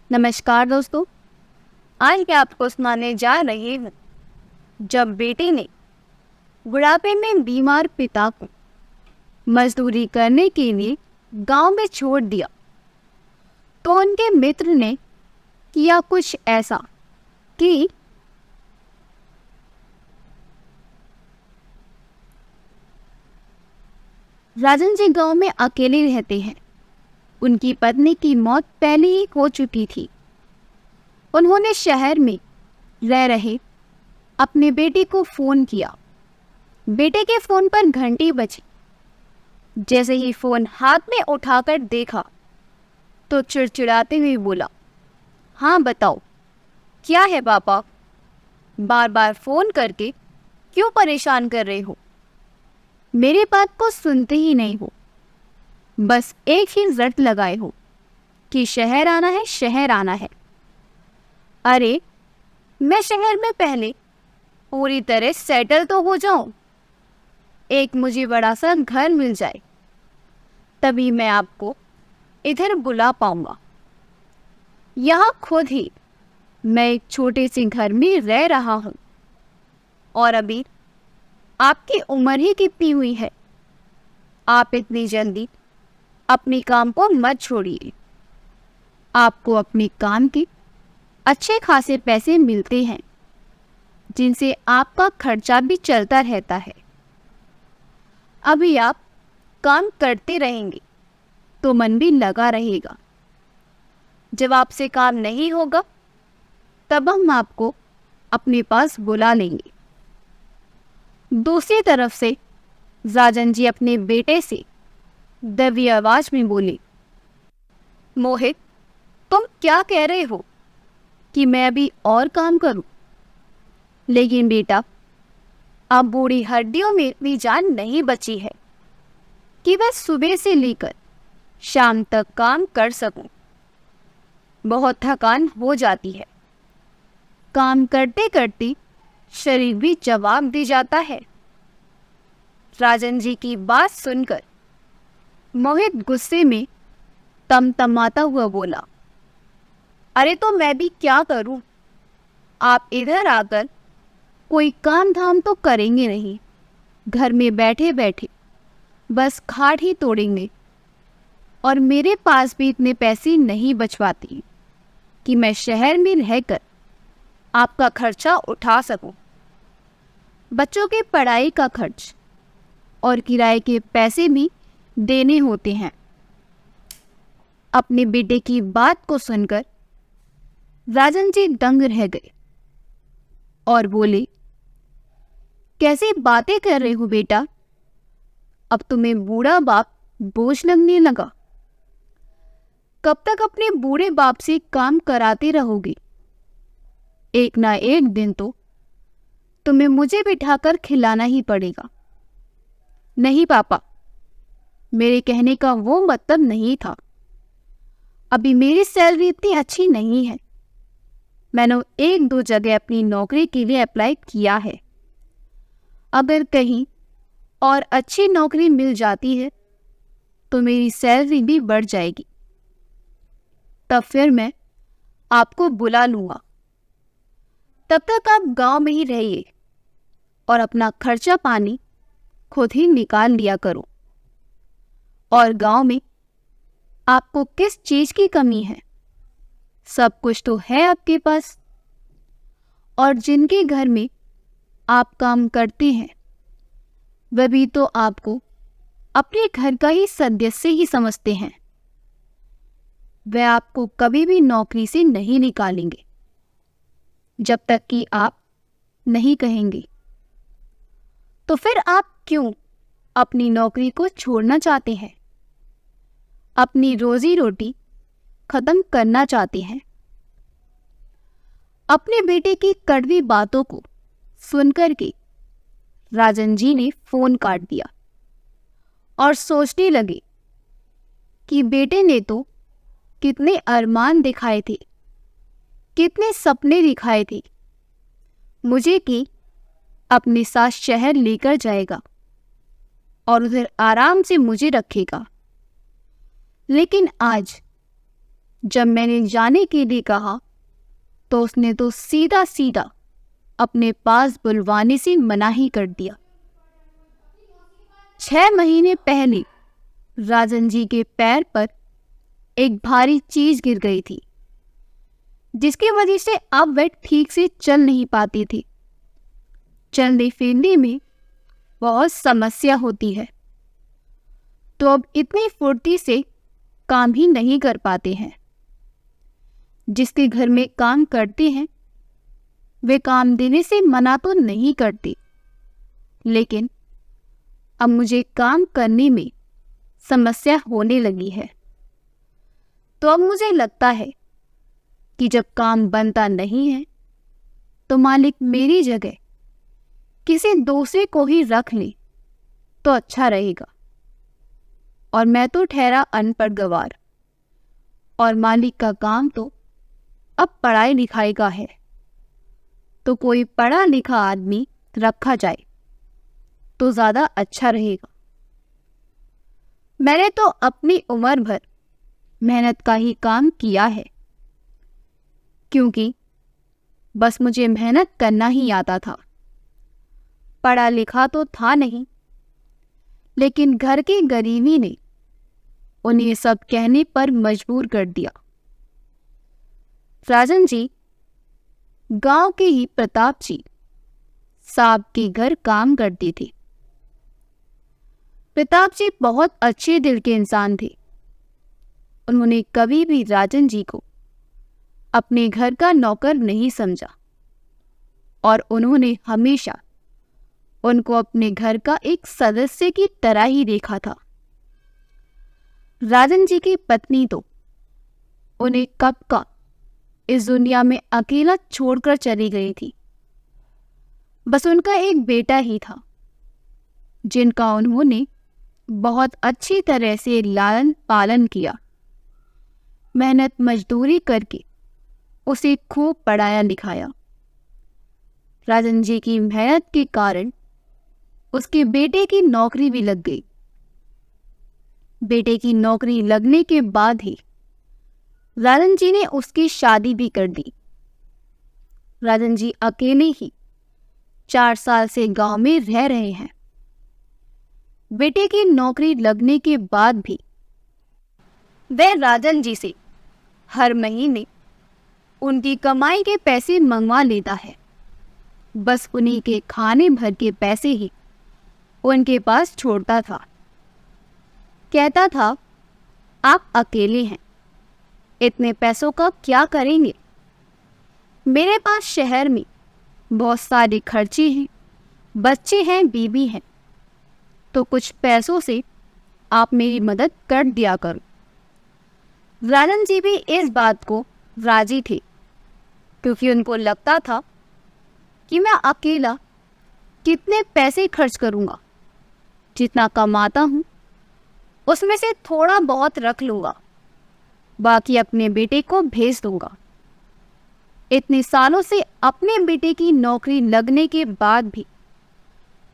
नमस्कार दोस्तों। आज मैं आपको सुनाने जा रही हूँ जब बेटे ने बुढ़ापे में बीमार पिता को मजदूरी करने के लिए गांव में छोड़ दिया तो उनके मित्र ने किया कुछ ऐसा कि राजन जी गांव में अकेले रहते हैं। उनकी पत्नी की मौत पहले ही हो चुकी थी। उन्होंने शहर में रह रहे अपने बेटे को फोन किया। बेटे के फोन पर घंटी बजी। जैसे ही फोन हाथ में उठाकर देखा तो चिड़चिड़ाते हुए बोला, हाँ बताओ, क्या है पापा? बार बार फोन करके क्यों परेशान कर रहे हो? मेरी बात को सुनते ही नहीं हो, बस एक ही रट लगाए हो कि शहर आना है, शहर आना है। अरे मैं शहर में पहले पूरी तरह सेटल तो हो जाऊं, एक मुझे बड़ा सा घर मिल जाए, तभी मैं आपको इधर बुला पाऊंगा। यहाँ खुद ही मैं एक छोटे से घर में रह रहा हूँ और अभी आपकी उम्र ही कितनी हुई है। आप इतनी जल्दी अपने काम को मत छोड़िए। आपको अपने काम के अच्छे खासे पैसे मिलते हैं जिनसे आपका खर्चा भी चलता रहता है। अभी आप काम करते रहेंगे तो मन भी लगा रहेगा। जब आपसे काम नहीं होगा तब हम आपको अपने पास बुला लेंगे। दूसरी तरफ से राजन जी अपने बेटे से दबी आवाज में बोले, मोहित, तुम क्या कह रहे हो कि मैं अभी और काम करूं? लेकिन बेटा, अब बूढ़ी हड्डियों में इतनी जान नहीं बची है कि वह सुबह से लेकर शाम तक काम कर सकूं। बहुत थकान हो जाती है। काम करते करते शरीर भी जवाब दे जाता है। राजन जी की बात सुनकर मोहित गुस्से में तमतमाता हुआ बोला, अरे तो मैं भी क्या करूं? आप इधर आकर कोई काम धाम तो करेंगे नहीं, घर में बैठे बैठे बस खाट ही तोड़ेंगे। और मेरे पास भी इतने पैसे नहीं बचवाती कि मैं शहर में रहकर आपका खर्चा उठा सकूं। बच्चों की पढ़ाई का खर्च और किराए के पैसे भी देने होते हैं। अपने बेटे की बात को सुनकर राजन जी दंग रह गए और बोले, कैसी बातें कर रहे हो बेटा? अब तुम्हें बूढ़ा बाप बोझ लगने लगा। कब तक अपने बूढ़े बाप से काम कराते रहोगे? एक ना एक दिन तो तुम्हें मुझे बिठाकर खिलाना ही पड़ेगा। नहीं पापा, मेरे कहने का वो मतलब नहीं था। अभी मेरी सैलरी इतनी अच्छी नहीं है। मैंने 1-2 जगह अपनी नौकरी के लिए अप्लाई किया है। अगर कहीं और अच्छी नौकरी मिल जाती है तो मेरी सैलरी भी बढ़ जाएगी। तब फिर मैं आपको बुला लूँगा। तब तक आप गांव में ही रहिए और अपना खर्चा पानी खुद ही निकाल लिया करो। और गांव में आपको किस चीज की कमी है? सब कुछ तो है आपके पास। और जिनके घर में आप काम करते हैं वह भी तो आपको अपने घर का ही सदस्य ही समझते हैं। वह आपको कभी भी नौकरी से नहीं निकालेंगे जब तक कि आप नहीं कहेंगे। तो फिर आप क्यों अपनी नौकरी को छोड़ना चाहते हैं? अपनी रोजी रोटी खत्म करना चाहते हैं? अपने बेटे की कड़वी बातों को सुनकर के राजन जी ने फोन काट दिया और सोचने लगे कि बेटे ने तो कितने अरमान दिखाए थे, कितने सपने दिखाए थे मुझे कि अपने साथ शहर लेकर जाएगा और उधर आराम से मुझे रखेगा। लेकिन आज जब मैंने जाने के लिए कहा तो उसने तो सीधा सीधा अपने पास बुलवाने से मना ही कर दिया। 6 महीने पहले राजन जी के पैर पर एक भारी चीज गिर गई थी, जिसकी वजह से अब वे ठीक से चल नहीं पाती थी। चलने फिरने में बहुत समस्या होती है, तो अब इतनी फुर्ती से काम ही नहीं कर पाते हैं। जिसके घर में काम करते हैं वे काम देने से मना तो नहीं करते, लेकिन अब मुझे काम करने में समस्या होने लगी है। तो अब मुझे लगता है कि जब काम बनता नहीं है तो मालिक मेरी जगह किसी दूसरे को ही रख ले तो अच्छा रहेगा। और मैं तो ठहरा अनपढ़ गवार, और मालिक का काम तो अब पढ़ाई लिखाई का है, तो कोई पढ़ा लिखा आदमी रखा जाए तो ज्यादा अच्छा रहेगा। मैंने तो अपनी उम्र भर मेहनत का ही काम किया है, क्योंकि बस मुझे मेहनत करना ही आता था। पढ़ा लिखा तो था नहीं, लेकिन घर की गरीबी ने उन्हें सब कहने पर मजबूर कर दिया। राजन जी गांव के ही प्रताप जी साहब के घर काम करती थी। प्रताप जी बहुत अच्छे दिल के इंसान थे। उन्होंने कभी भी राजन जी को अपने घर का नौकर नहीं समझा, और उन्होंने हमेशा उनको अपने घर का एक सदस्य की तरह ही देखा था। राजन जी की पत्नी तो उन्हें कब का इस दुनिया में अकेला छोड़कर चली गई थी। बस उनका एक बेटा ही था, जिनका उन्होंने बहुत अच्छी तरह से लालन पालन किया। मेहनत मजदूरी करके उसे खूब पढ़ाया लिखाया। राजन जी की मेहनत के कारण उसके बेटे की नौकरी भी लग गई। बेटे की नौकरी लगने के बाद ही राजन जी ने उसकी शादी भी कर दी। राजन जी अकेले ही 4 साल से गांव में रह रहे हैं। बेटे की नौकरी लगने के बाद भी वह राजन जी से हर महीने उनकी कमाई के पैसे मंगवा लेता है। बस उन्हीं के खाने भर के पैसे ही उनके पास छोड़ता था। कहता था, आप अकेले हैं, इतने पैसों का क्या करेंगे? मेरे पास शहर में बहुत सारे खर्चे हैं, बच्चे हैं, बीवी हैं, तो कुछ पैसों से आप मेरी मदद कर दिया करो। राजन जी भी इस बात को राजी थे, क्योंकि उनको लगता था कि मैं अकेला कितने पैसे खर्च करूंगा, जितना कमाता हूं उसमें से थोड़ा बहुत रख लूंगा, बाकी अपने बेटे को भेज दूंगा। इतने सालों से अपने बेटे की नौकरी लगने के बाद भी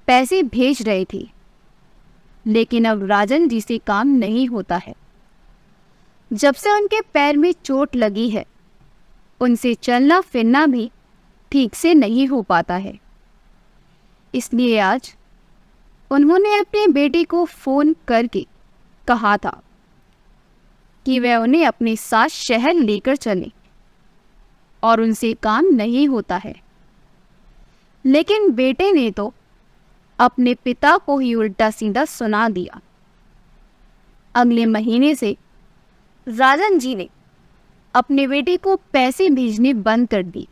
पैसे भेज रहे थे, लेकिन अब राजन जी से काम नहीं होता है। जब से उनके पैर में चोट लगी है, उनसे चलना फिरना भी ठीक से नहीं हो पाता है। इसलिए आज उन्होंने अपने बेटे को फोन करके कहा था कि वह उन्हें अपने साथ शहर लेकर चले, और उनसे काम नहीं होता है। लेकिन बेटे ने तो अपने पिता को ही उल्टा सीधा सुना दिया। अगले महीने से राजन जी ने अपने बेटे को पैसे भेजने बंद कर दिए,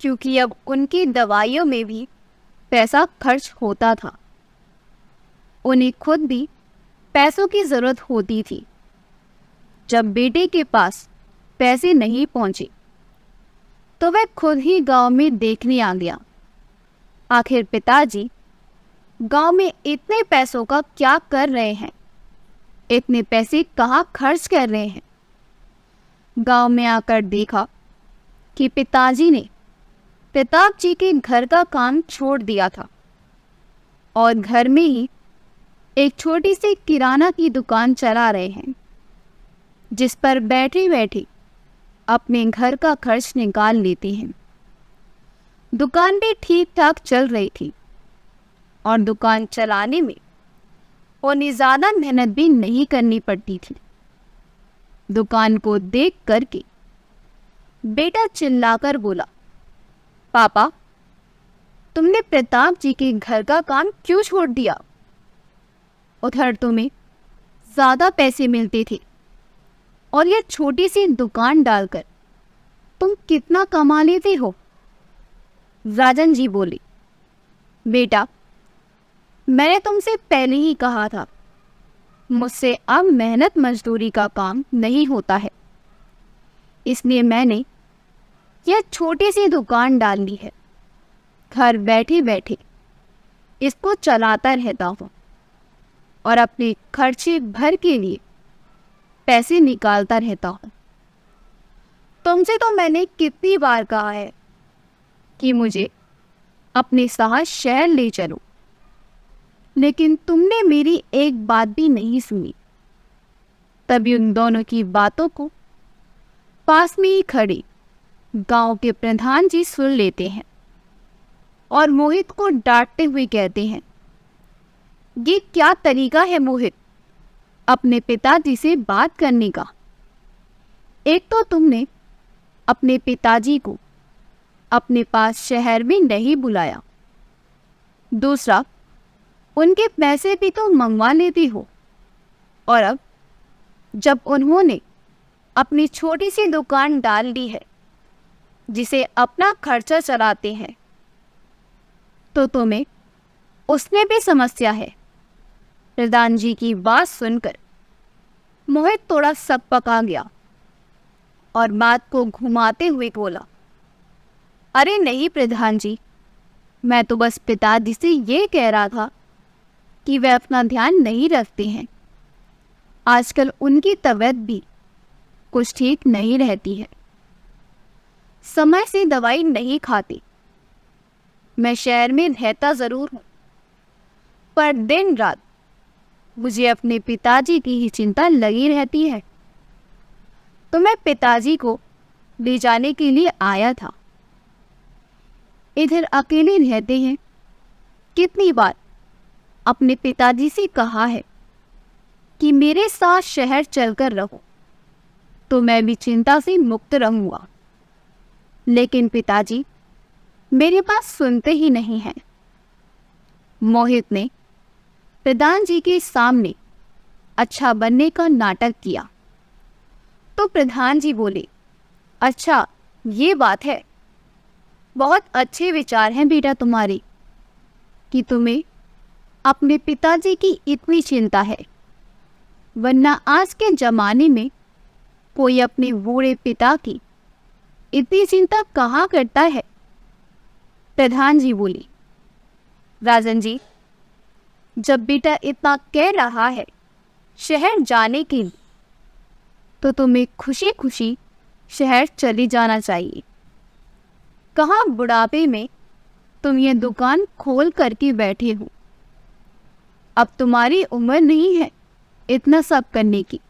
क्योंकि अब उनकी दवाइयों में भी पैसा खर्च होता था। उन्हें खुद भी पैसों की जरूरत होती थी। जब बेटे के पास पैसे नहीं पहुंचे तो वह खुद ही गांव में देखने आ गया। आखिर पिताजी गांव में इतने पैसों का क्या कर रहे हैं, इतने पैसे कहाँ खर्च कर रहे हैं। गांव में आकर देखा कि पिताजी ने प्रताप जी के घर का काम छोड़ दिया था और घर में ही एक छोटी सी किराना की दुकान चला रहे हैं। जिस पर बैठे बैठे अपने घर का खर्च निकाल लेते हैं। दुकान भी ठीक ठाक चल रही थी और दुकान चलाने में उन्हें ज़्यादा मेहनत भी नहीं करनी पड़ती थी। दुकान को देख करके बेटा चिल्लाकर बोला, पापा, तुमने प्रताप जी के घर का काम क्यों छोड़ दिया? उधर तुम्हें ज़्यादा पैसे मिलते थे और यह छोटी सी दुकान डालकर तुम कितना कमा लेते हो? राजन जी बोले, बेटा, मैंने तुमसे पहले ही कहा था, मुझसे अब मेहनत मजदूरी का काम नहीं होता है, इसलिए मैंने यह छोटी सी दुकान डाल ली है। घर बैठे बैठे इसको चलाता रहता हूँ और अपने खर्चे भर के लिए पैसे निकालता रहता हूँ। तुमसे तो मैंने कितनी बार कहा है कि मुझे अपने साथ शहर ले चलो, लेकिन तुमने मेरी एक बात भी नहीं सुनी। तभी उन दोनों की बातों को पास में ही खड़े गांव के प्रधान जी सुन लेते हैं और मोहित को डांटते हुए कहते हैं, ये क्या तरीका है मोहित अपने पिताजी से बात करने का? एक तो तुमने अपने पिताजी को अपने पास शहर में नहीं बुलाया, दूसरा उनके पैसे भी तो मंगवा लेती हो, और अब जब उन्होंने अपनी छोटी सी दुकान डाल ली है जिसे अपना खर्चा चलाते हैं, तो तुम्हें उसमें भी समस्या है। प्रधान जी की बात सुनकर मोहित थोड़ा सकपका गया और बात को घुमाते हुए बोला, अरे नहीं प्रधान जी, मैं तो बस पिताजी से ये कह रहा था कि वे अपना ध्यान नहीं रखते हैं। आजकल उनकी तबीयत भी कुछ ठीक नहीं रहती है, समय से दवाई नहीं खाते। मैं शहर में रहता ज़रूर हूँ, पर दिन रात मुझे अपने पिताजी की ही चिंता लगी रहती है, तो मैं पिताजी को ले जाने के लिए आया था। इधर अकेले रहते हैं, कितनी बार अपने पिताजी से कहा है कि मेरे साथ शहर चलकर रहो, तो मैं भी चिंता से मुक्त रहूँगा, लेकिन पिताजी मेरी बात सुनते ही नहीं हैं। मोहित ने प्रधान जी के सामने अच्छा बनने का नाटक किया, तो प्रधान जी बोले, अच्छा ये बात है, बहुत अच्छे विचार हैं बेटा तुम्हारे कि तुम्हें अपने पिताजी की इतनी चिंता है, वरना आज के ज़माने में कोई अपने बूढ़े पिता की इतनी चिंता कहाँ करता है। प्रधान जी बोली, राजन जी, जब बेटा इतना कह रहा है शहर जाने के लिए, तो तुम्हें खुशी खुशी शहर चली जाना चाहिए। कहाँ बुढ़ापे में तुम ये दुकान खोल करके बैठे हो, अब तुम्हारी उम्र नहीं है इतना सब करने की।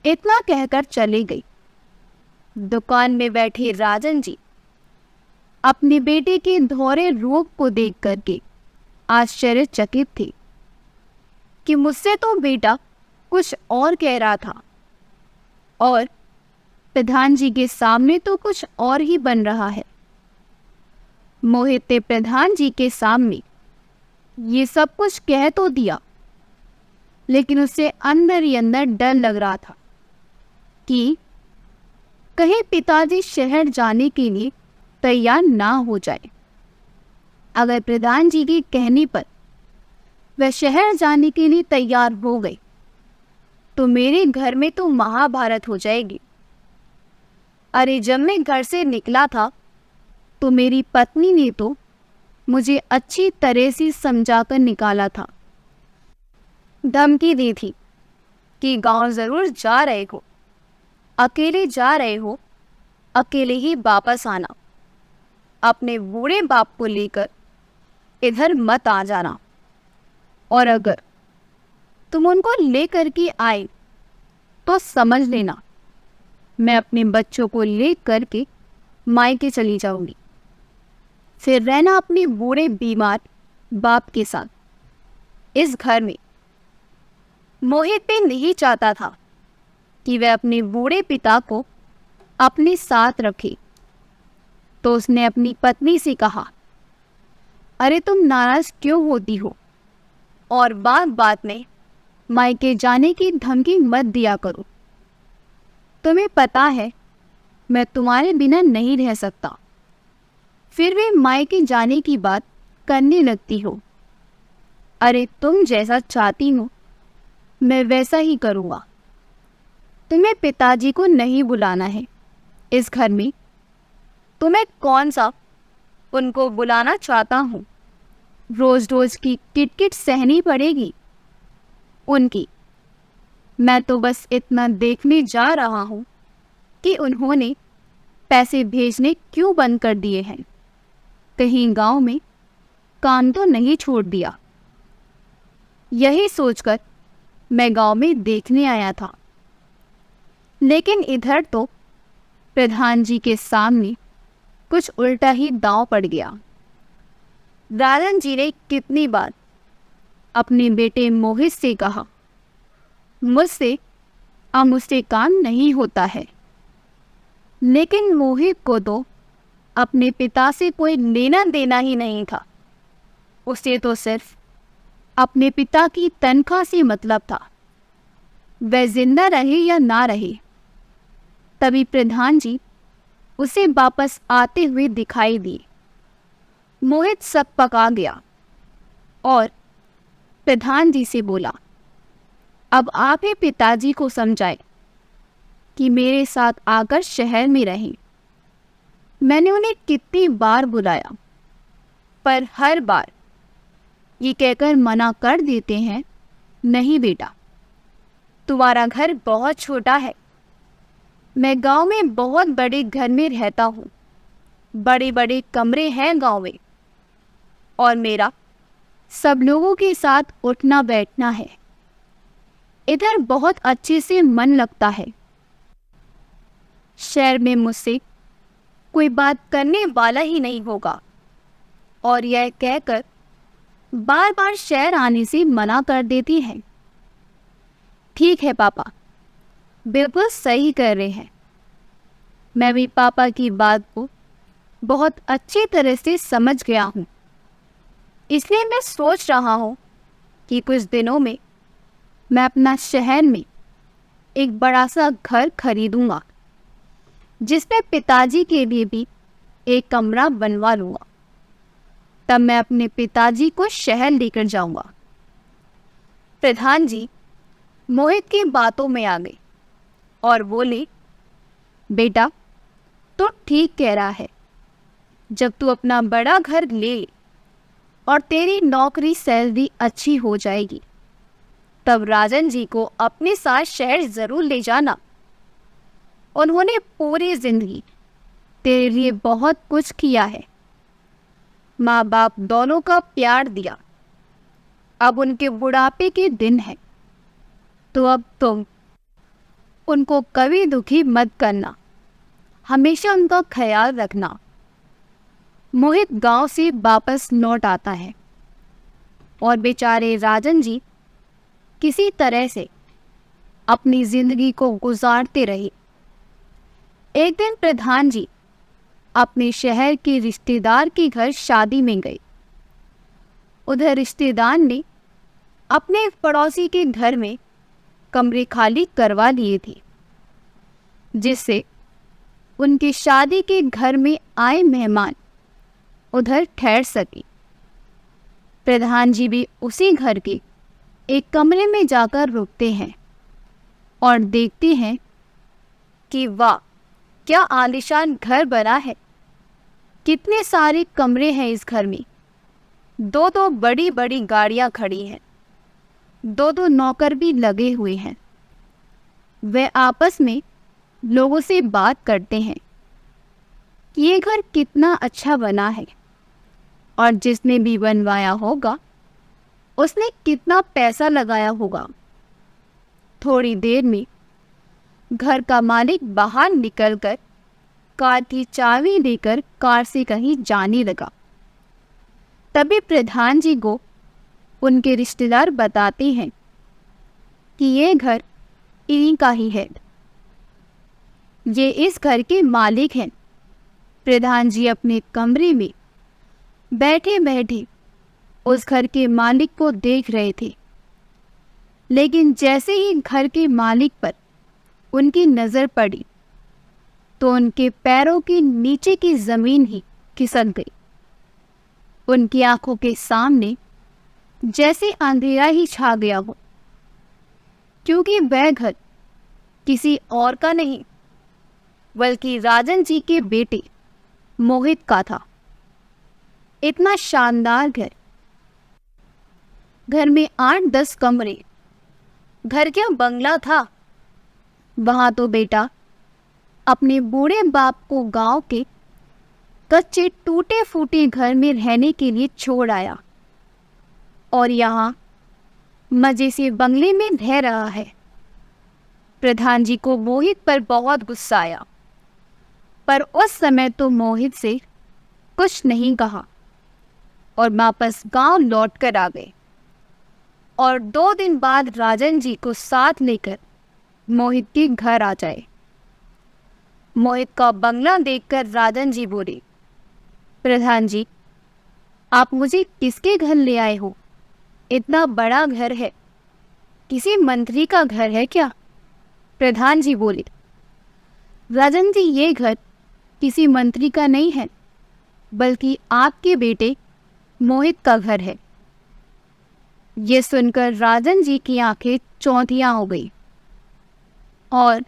इतना कहकर चले गई। दुकान में बैठे राजन जी अपने बेटे के धौरे रूप को देख करके आश्चर्यचकित थे कि मुझसे तो बेटा कुछ और कह रहा था और प्रधान जी के सामने तो कुछ और ही बन रहा है। मोहित ने प्रधान जी के सामने ये सब कुछ कह तो दिया, लेकिन उसे अंदर ही अंदर डर लग रहा था कि कहीं पिताजी शहर जाने के लिए तैयार ना हो जाए। अगर प्रधान जी के कहने पर वह शहर जाने के लिए तैयार हो गए, तो मेरे घर में तो महाभारत हो जाएगी। अरे जब मैं घर से निकला था तो मेरी पत्नी ने तो मुझे अच्छी तरह से समझाकर निकाला था, धमकी दी थी कि गांव ज़रूर जा रहे हो, अकेले जा रहे हो, अकेले ही वापस आना, अपने बूढ़े बाप को लेकर इधर मत आ जाना, और अगर तुम उनको लेकर के आए तो समझ लेना, मैं अपने बच्चों को ले करके मायके चली जाऊंगी, फिर रहना अपने बूढ़े बीमार बाप के साथ इस घर में। मोहित भी नहीं चाहता था कि वह अपने बूढ़े पिता को अपने साथ रखे, तो उसने अपनी पत्नी से कहा, अरे तुम नाराज क्यों होती हो, और बात बात में मायके जाने की धमकी मत दिया करो। तुम्हें पता है मैं तुम्हारे बिना नहीं रह सकता, फिर भी मायके जाने की बात करने लगती हो। अरे तुम जैसा चाहती हो मैं वैसा ही करूँगा। तुम्हें पिताजी को नहीं बुलाना है इस घर में, तुम्हें कौन सा उनको बुलाना चाहता हूँ। रोज रोज की किटकिट सहनी पड़ेगी उनकी। मैं तो बस इतना देखने जा रहा हूँ कि उन्होंने पैसे भेजने क्यों बंद कर दिए हैं, कहीं गांव में काम तो नहीं छोड़ दिया। यही सोचकर मैं गांव में देखने आया था, लेकिन इधर तो प्रधान जी के सामने कुछ उल्टा ही दांव पड़ गया। राजन जी ने कितनी बार अपने बेटे मोहित से कहा, मुझसे अब मुझसे काम नहीं होता है, लेकिन मोहित को तो अपने पिता से कोई लेना देना ही नहीं था। उसे तो सिर्फ अपने पिता की तनख्वाह से मतलब था, वह जिंदा रहे या ना रहे। तभी प्रधान जी उसे वापस आते हुए दिखाई दिए। मोहित सब पका गया और प्रधान जी से बोला, अब आप ही पिताजी को समझाए कि मेरे साथ आकर शहर में रहें। मैंने उन्हें कितनी बार बुलाया, पर हर बार ये कहकर मना कर देते हैं, नहीं बेटा, तुम्हारा घर बहुत छोटा है। मैं गांव में बहुत बड़े घर में रहता हूँ, बड़े बड़े कमरे हैं गांव में, और मेरा सब लोगों के साथ उठना बैठना है। इधर बहुत अच्छे से मन लगता है। शहर में मुझसे कोई बात करने वाला ही नहीं होगा। और यह कहकर बार बार शहर आने से मना कर देती है। ठीक है पापा, बिल्कुल सही कर रहे हैं। मैं भी पापा की बात को बहुत अच्छी तरह से समझ गया हूँ, इसलिए मैं सोच रहा हूँ कि कुछ दिनों में मैं अपना शहर में एक बड़ा सा घर खरीदूंगा, जिसमें पिताजी के लिए भी एक कमरा बनवा लूँगा। तब मैं अपने पिताजी को शहर लेकर जाऊंगा। प्रधान जी मोहित की बातों में आ गए और बोले, बेटा तो ठीक कह रहा है। जब तू अपना बड़ा घर ले और तेरी नौकरी सैलरी अच्छी हो जाएगी, तब राजन जी को अपने साथ शहर जरूर ले जाना। उन्होंने पूरी जिंदगी तेरे लिए बहुत कुछ किया है, माँ बाप दोनों का प्यार दिया। अब उनके बुढ़ापे के दिन है, तो अब तुम उनको कभी दुखी मत करना, हमेशा उनका ख्याल रखना। मोहित गांव से वापस लौट आता है और बेचारे राजन जी किसी तरह से अपनी जिंदगी को गुजारते रहे। एक दिन प्रधान जी अपने शहर के रिश्तेदार के घर शादी में गए। उधर रिश्तेदार ने अपने पड़ोसी के घर में कमरे खाली करवा लिए थे, जिससे उनकी शादी के घर में आए मेहमान उधर ठहर सके। प्रधान जी भी उसी घर के एक कमरे में जाकर रुकते हैं और देखते हैं कि वाह, क्या आलीशान घर बना है। कितने सारे कमरे हैं इस घर में। दो दो बड़ी बड़ी गाड़ियां खड़ी हैं, दो दो नौकर भी लगे हुए हैं। वे आपस में लोगों से बात करते हैं कि ये घर कितना अच्छा बना है और जिसने भी बनवाया होगा उसने कितना पैसा लगाया होगा। थोड़ी देर में घर का मालिक बाहर निकलकर कार की चाबी देकर कार से कहीं जाने लगा। तभी प्रधान जी को उनके रिश्तेदार बताते हैं कि ये घर इन्हीं का ही है, ये इस घर के मालिक हैं। प्रधान जी अपने कमरे में बैठे बैठे उस घर के मालिक को देख रहे थे, लेकिन जैसे ही घर के मालिक पर उनकी नज़र पड़ी तो उनके पैरों के नीचे की ज़मीन ही खिसक गई। उनकी आंखों के सामने जैसे अंधेरा ही छा गया हो, क्योंकि वह घर किसी और का नहीं बल्कि राजन जी के बेटे मोहित का था। इतना शानदार घर में 8-10 कमरे, घर क्या बंगला था। वहां तो बेटा अपने बूढ़े बाप को गांव के कच्चे टूटे फूटे घर में रहने के लिए छोड़ आया और यहाँ मजे से बंगले में रह रहा है। प्रधान जी को मोहित पर बहुत गुस्सा आया, पर उस समय तो मोहित से कुछ नहीं कहा और वापस गांव लौट कर आ गए। और 2 दिन बाद राजन जी को साथ लेकर मोहित के घर आ जाए। मोहित का बंगला देखकर राजन जी बोले, प्रधान जी, आप मुझे किसके घर ले आए हो? इतना बड़ा घर है, किसी मंत्री का घर है क्या? प्रधान जी बोले, राजन जी, ये घर किसी मंत्री का नहीं है बल्कि आपके बेटे मोहित का घर है। ये सुनकर राजन जी की आंखें चौंधियां हो गई और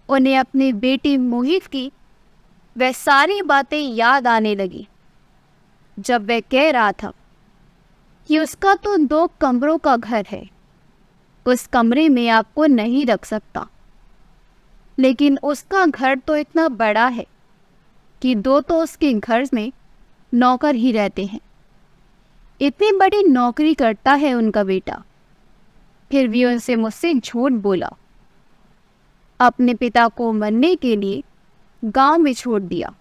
उन्हें अपने बेटे मोहित की वह सारी बातें याद आने लगी जब वह कह रहा था कि उसका तो 2 कमरों का घर है, उस कमरे में आपको नहीं रख सकता, लेकिन उसका घर तो इतना बड़ा है कि 2 तो उसके घर में नौकर ही रहते हैं। इतनी बड़ी नौकरी करता है उनका बेटा, फिर भी उनसे मुझसे झूठ बोला। अपने पिता को मरने के लिए गांव में छोड़ दिया।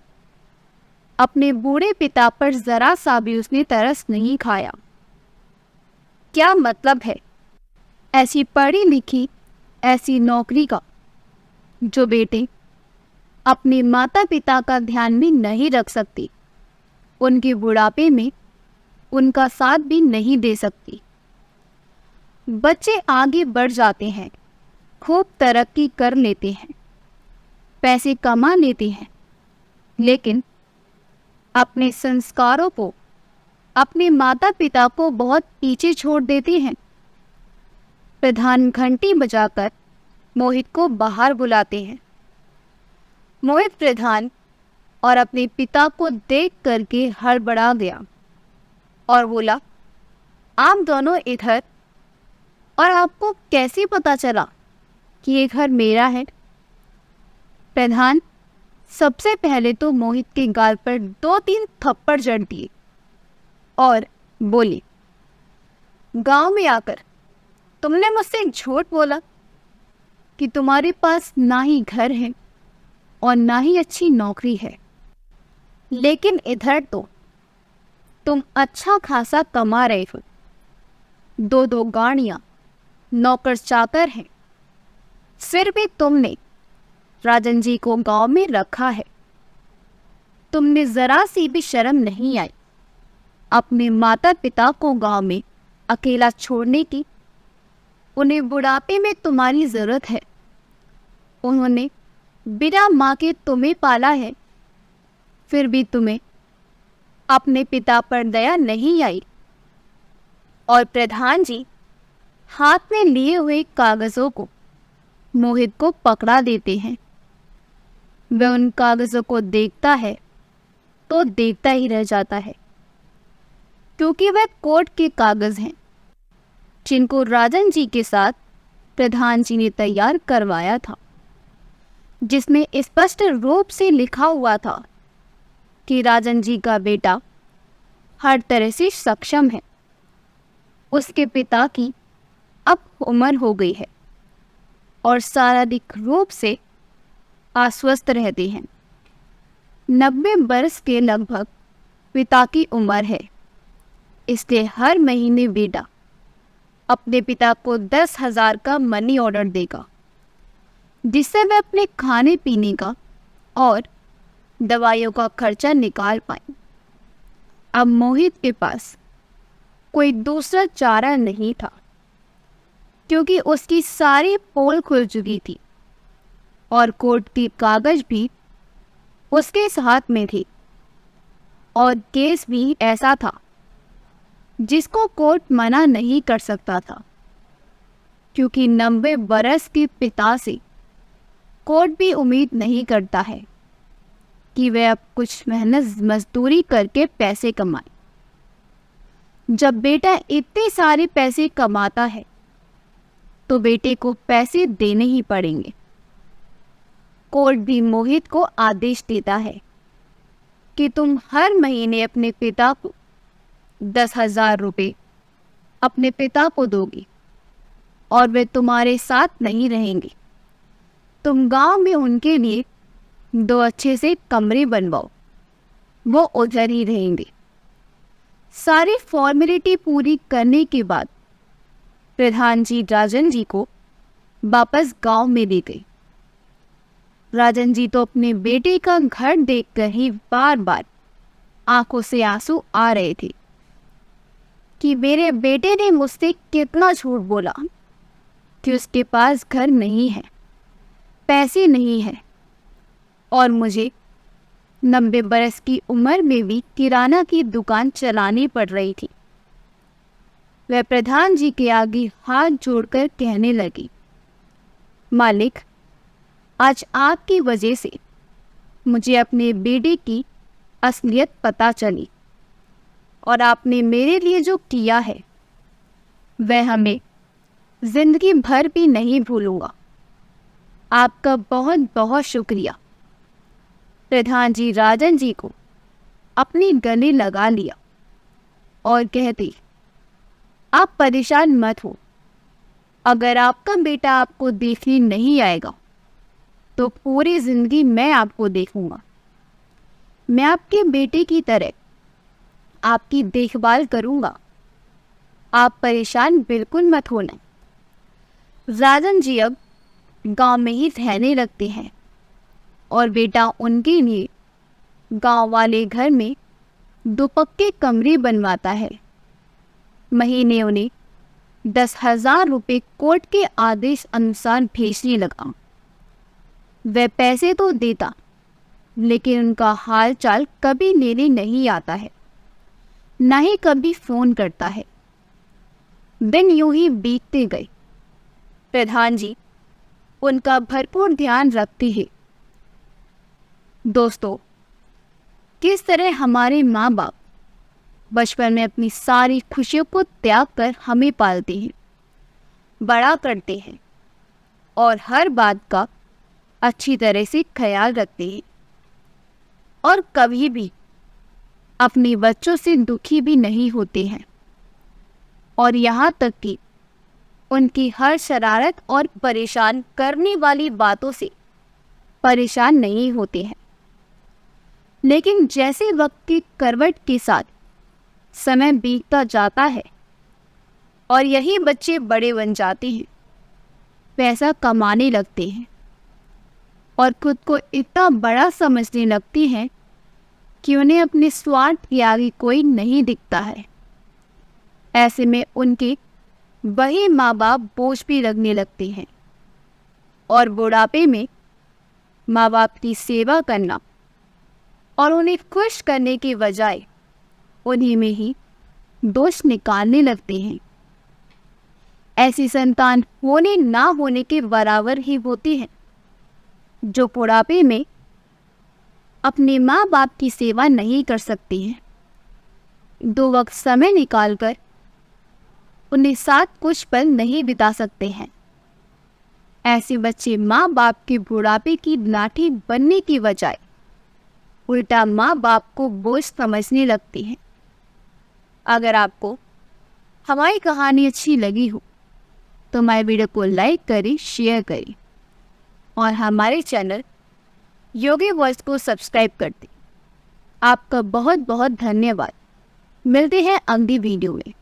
अपने बूढ़े पिता पर जरा सा भी उसने तरस नहीं खाया। क्या मतलब है ऐसी पढ़ी लिखी ऐसी नौकरी का जो बेटे अपने माता पिता का ध्यान भी नहीं रख सकती, उनके बुढ़ापे में उनका साथ भी नहीं दे सकती। बच्चे आगे बढ़ जाते हैं, खूब तरक्की कर लेते हैं, पैसे कमा लेते हैं, लेकिन अपने संस्कारों को, अपने माता पिता को बहुत पीछे छोड़ देते हैं। प्रधान घंटी बजाकर मोहित को बाहर बुलाते हैं। मोहित प्रधान और अपने पिता को देख करके हड़बड़ा गया और बोला, आप दोनों इधर, और आपको कैसे पता चला कि ये घर मेरा है? प्रधान सबसे पहले तो मोहित के गाल पर 2-3 थप्पड़ जड़ दिए और बोले, गांव में आकर तुमने मुझसे झूठ बोला कि तुम्हारे पास ना ही घर है और ना ही अच्छी नौकरी है, लेकिन इधर तो तुम अच्छा खासा कमा रहे हो, 2-2 गाड़ियां, नौकर चाकर हैं, फिर भी तुमने राजन जी को गांव में रखा है। तुमने जरा सी भी शर्म नहीं आई अपने माता पिता को गांव में अकेला छोड़ने की। उन्हें बुढ़ापे में तुम्हारी ज़रूरत है, उन्होंने बिना माँ के तुम्हें पाला है, फिर भी तुम्हें अपने पिता पर दया नहीं आई। और प्रधान जी हाथ में लिए हुए कागज़ों को मोहित को पकड़ा देते हैं। वह उन कागज़ों को देखता है तो देखता ही रह जाता है, क्योंकि वह कोर्ट के कागज़ हैं जिनको राजन जी के साथ प्रधान जी ने तैयार करवाया था, जिसमें स्पष्ट रूप से लिखा हुआ था कि राजन जी का बेटा हर तरह से सक्षम है, उसके पिता की अब उम्र हो गई है, और शारीरिक रूप से अस्वस्थ रहते हैं। 90 वर्ष के लगभग पिता की उम्र है, इसलिए हर महीने बेटा अपने पिता को 10,000 का मनी ऑर्डर देगा, जिससे वे अपने खाने पीने का और दवाइयों का खर्चा निकाल पाए। अब मोहित के पास कोई दूसरा चारा नहीं था, क्योंकि उसकी सारी पोल खुल चुकी थी और कोर्ट की कागज भी उसके हाथ में थी। और केस भी ऐसा था जिसको कोर्ट मना नहीं कर सकता था, क्योंकि 90 बरस के पिता से कोर्ट भी उम्मीद नहीं करता है कि वह अब कुछ मेहनत मजदूरी करके पैसे कमाए। जब बेटा इतने सारे पैसे कमाता है तो बेटे को पैसे देने ही पड़ेंगे। कोर्ट भी मोहित को आदेश देता है कि तुम हर महीने अपने पिता को 10,000 रुपये अपने पिता को दोगी और वे तुम्हारे साथ नहीं रहेंगे। तुम गांव में उनके लिए 2 अच्छे से कमरे बनवाओ, वो उधर ही रहेंगे। सारी फॉर्मेलिटी पूरी करने के बाद प्रधान जी राजन जी को वापस गांव में ले गए। राजन जी तो अपने बेटे का घर देखकर ही बार बार आंखों से आंसू आ रहे थे कि मेरे बेटे ने मुझसे कितना झूठ बोला कि उसके पास घर नहीं है, पैसे नहीं है, और मुझे 90 बरस की उम्र में भी किराना की दुकान चलानी पड़ रही थी। वह प्रधान जी के आगे हाथ जोड़कर कहने लगी, मालिक, आज आपकी वजह से मुझे अपने बेटे की असलियत पता चली और आपने मेरे लिए जो किया है वह हमें जिंदगी भर भी नहीं भूलूंगा। आपका बहुत बहुत शुक्रिया। प्रधान जी राजन जी को अपनी गले लगा लिया और कहते, आप परेशान मत हो, अगर आपका बेटा आपको देखने नहीं आएगा तो पूरी जिंदगी मैं आपको देखूंगा। मैं आपके बेटे की तरह आपकी देखभाल करूंगा, आप परेशान बिल्कुल मत होना। राजन जी अब गांव में ही रहने लगते हैं और बेटा उनके लिए गांव वाले घर में 2 पक्के कमरे बनवाता है। महीने उन्हें 10,000 रुपये कोर्ट के आदेश अनुसार भेजने लगा। वह पैसे तो देता, लेकिन उनका हाल चाल कभी लेने नहीं आता है, न ही कभी फोन करता है। दिन यूं ही बीतते गए। प्रधान जी उनका भरपूर ध्यान रखते हैं। दोस्तों, किस तरह हमारे माँ बाप बचपन में अपनी सारी खुशियों को त्याग कर हमें पालते हैं, बड़ा करते हैं और हर बात का अच्छी तरह से ख्याल रखते हैं, और कभी भी अपने बच्चों से दुखी भी नहीं होते हैं, और यहाँ तक कि उनकी हर शरारत और परेशान करने वाली बातों से परेशान नहीं होते हैं। लेकिन जैसे वक्त की करवट के साथ समय बीतता जाता है और यही बच्चे बड़े बन जाते हैं, पैसा कमाने लगते हैं और खुद को इतना बड़ा समझने लगते हैं कि उन्हें अपने स्वार्थ के आगे कोई नहीं दिखता है। ऐसे में उनके वही माँ बाप बोझ भी लगने लगते हैं और बुढ़ापे में माँ बाप की सेवा करना और उन्हें खुश करने के बजाय उन्हीं में ही दोष निकालने लगते हैं। ऐसी संतान होने ना होने के बराबर ही होती है, जो बुढ़ापे में अपने माँ बाप की सेवा नहीं कर सकती हैं, 2 वक्त समय निकालकर उन्हें साथ कुछ पल नहीं बिता सकते हैं। ऐसे बच्चे माँ बाप के बुढ़ापे की लाठी बनने की बजाय उल्टा माँ बाप को बोझ समझने लगते हैं। अगर आपको हमारी कहानी अच्छी लगी हो तो हमारे वीडियो को लाइक करें, शेयर करें और हमारे चैनल योगी वॉइस को सब्सक्राइब कर दें। आपका बहुत बहुत धन्यवाद। मिलते हैं अगली वीडियो में।